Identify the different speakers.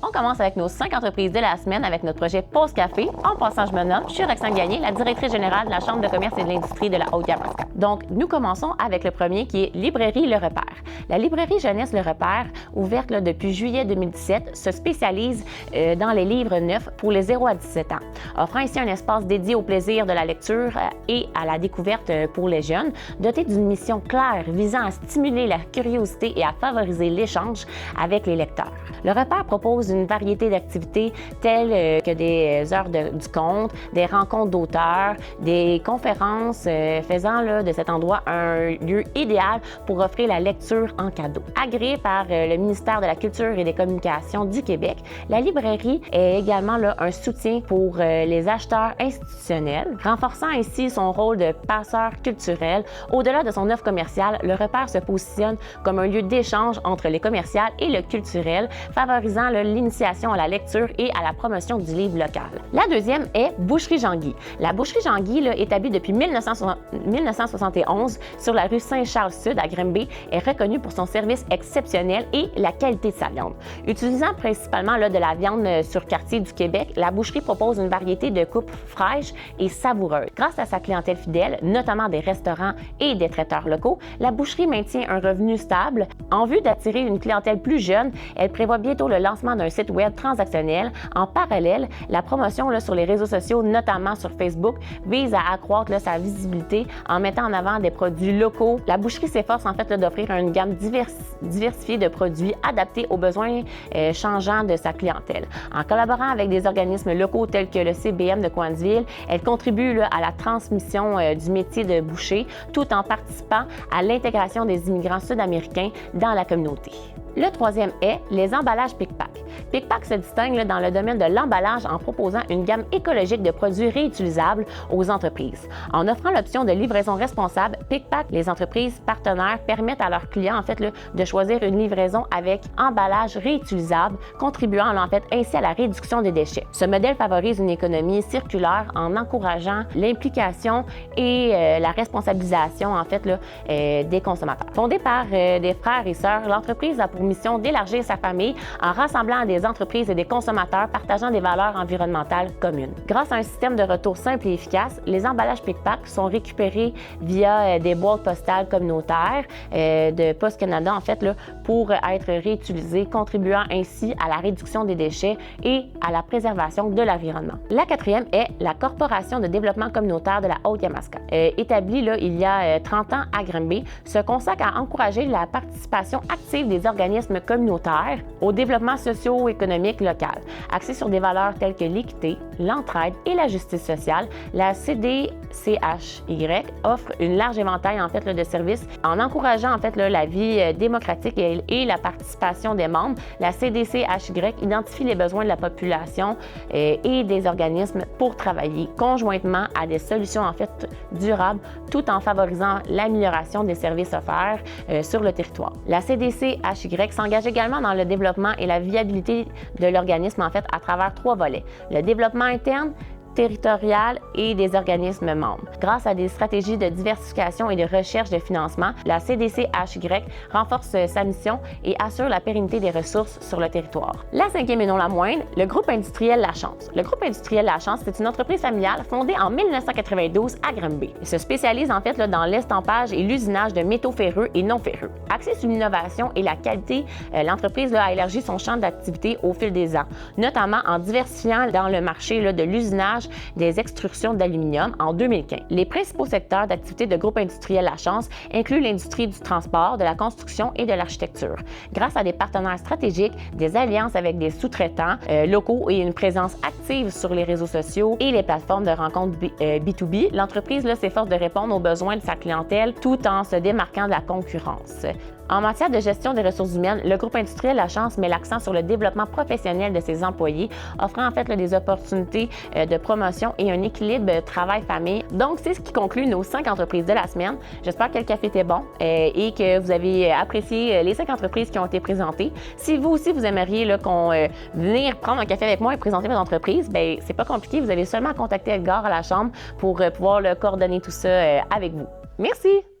Speaker 1: On commence avec nos 5 entreprises de la semaine avec notre projet Pause Café. En passant, je me nomme, je suis Roxane Gagné, la directrice générale de la Chambre de commerce et de l'industrie de la Haute-Yamaska. Donc, nous commençons avec le premier qui est Librairie Le Repère. La librairie jeunesse Le Repère, ouverte depuis juillet 2017, se spécialise dans les livres neufs pour les 0 à 17 ans, offrant ici un espace dédié au plaisir de la lecture et à la découverte pour les jeunes, doté d'une mission claire visant à stimuler la curiosité et à favoriser l'échange avec les lecteurs. Le Repère propose une variété d'activités telles que des heures du conte, des rencontres d'auteurs, des conférences faisant de cet endroit un lieu idéal pour offrir la lecture en cadeau. Agréée par le ministère de la Culture et des Communications du Québec, la librairie est également un soutien pour les acheteurs institutionnels, renforçant ainsi son rôle de passeur culturel. Au-delà de son offre commerciale, le Repère se positionne comme un lieu d'échange entre les commerciales et le culturel, favorisant l'initiation à la lecture et à la promotion du livre local. La deuxième est Boucherie Jean-Guy. La Boucherie Jean-Guy, établie depuis 1971 sur la rue Saint-Charles-Sud à Grimby, est reconnue pour son service exceptionnel et la qualité de sa viande. Utilisant principalement de la viande sur quartier du Québec, la boucherie propose une variété de coupes fraîches et savoureuses. Grâce à sa clientèle fidèle, notamment des restaurants et des traiteurs locaux, la boucherie maintient un revenu stable. En vue d'attirer une clientèle plus jeune, elle prévoit bientôt le lancement d'un site web transactionnel. En parallèle, la promotion sur les réseaux sociaux, notamment sur Facebook, vise à accroître sa visibilité en mettant en avant des produits locaux. La boucherie s'efforce en fait d'offrir une gamme diversifiée de produits adaptés aux besoins changeants de sa clientèle. En collaborant avec des organismes locaux tels que le CBM de Cowansville, elle contribue à la transmission du métier de boucher tout en participant à l'intégration des immigrants sud-américains dans la communauté. Le troisième est les emballages Pic-Pac. Pic-Pac se distingue dans le domaine de l'emballage en proposant une gamme écologique de produits réutilisables aux entreprises. En offrant l'option de livraison responsable, Pic-Pac, les entreprises partenaires permettent à leurs clients de choisir une livraison avec emballage réutilisable, contribuant ainsi à la réduction des déchets. Ce modèle favorise une économie circulaire en encourageant l'implication et la responsabilisation des consommateurs. Fondée par des frères et sœurs, l'entreprise a pour mission d'élargir sa famille en rassemblant des entreprises et des consommateurs partageant des valeurs environnementales communes. Grâce à un système de retour simple et efficace, les emballages Pic-Pac sont récupérés via des boîtes postales communautaires de Post Canada pour être réutilisés, contribuant ainsi à la réduction des déchets et à la préservation de l'environnement. La quatrième est la Corporation de développement communautaire de la Haute-Yamaska. Établie il y a 30 ans à Grimby, se consacre à encourager la participation active des organismes communautaires au développement socio-économique local. Axée sur des valeurs telles que l'équité, l'entraide et la justice sociale, la CDCHY offre une large éventail de services en encourageant la vie démocratique et la participation des membres. La CDCHY identifie les besoins de la population et des organismes pour travailler conjointement à des solutions durables tout en favorisant l'amélioration des services offerts sur le territoire. La CDCHY s'engage également dans le développement et la viabilité de l'organisme à travers 3 volets. Le développement interne, territoriale et des organismes membres. Grâce à des stratégies de diversification et de recherche de financement, la CDCHY renforce sa mission et assure la pérennité des ressources sur le territoire. La cinquième et non la moindre, le groupe industriel La Chance. Le groupe industriel La Chance, c'est une entreprise familiale fondée en 1992 à Grimby. Il se spécialise dans l'estampage et l'usinage de métaux ferreux et non ferreux. Axée sur l'innovation et la qualité, l'entreprise a élargi son champ d'activité au fil des ans, notamment en diversifiant dans le marché de l'usinage des extrusions d'aluminium en 2015. Les principaux secteurs d'activité de groupe industriel La Chance incluent l'industrie du transport, de la construction et de l'architecture. Grâce à des partenaires stratégiques, des alliances avec des sous-traitants locaux et une présence active sur les réseaux sociaux et les plateformes de rencontres B2B, l'entreprise s'efforce de répondre aux besoins de sa clientèle tout en se démarquant de la concurrence. En matière de gestion des ressources humaines, le groupe industriel La Chance met l'accent sur le développement professionnel de ses employés, offrant des opportunités de promotion et un équilibre travail-famille. Donc, c'est ce qui conclut nos 5 entreprises de la semaine. J'espère que le café était bon et que vous avez apprécié les 5 entreprises qui ont été présentées. Si vous aussi, vous aimeriez venir prendre un café avec moi et présenter votre entreprise, c'est pas compliqué. Vous avez seulement à contacter Edgar à la Chambre pour pouvoir coordonner tout ça avec vous. Merci!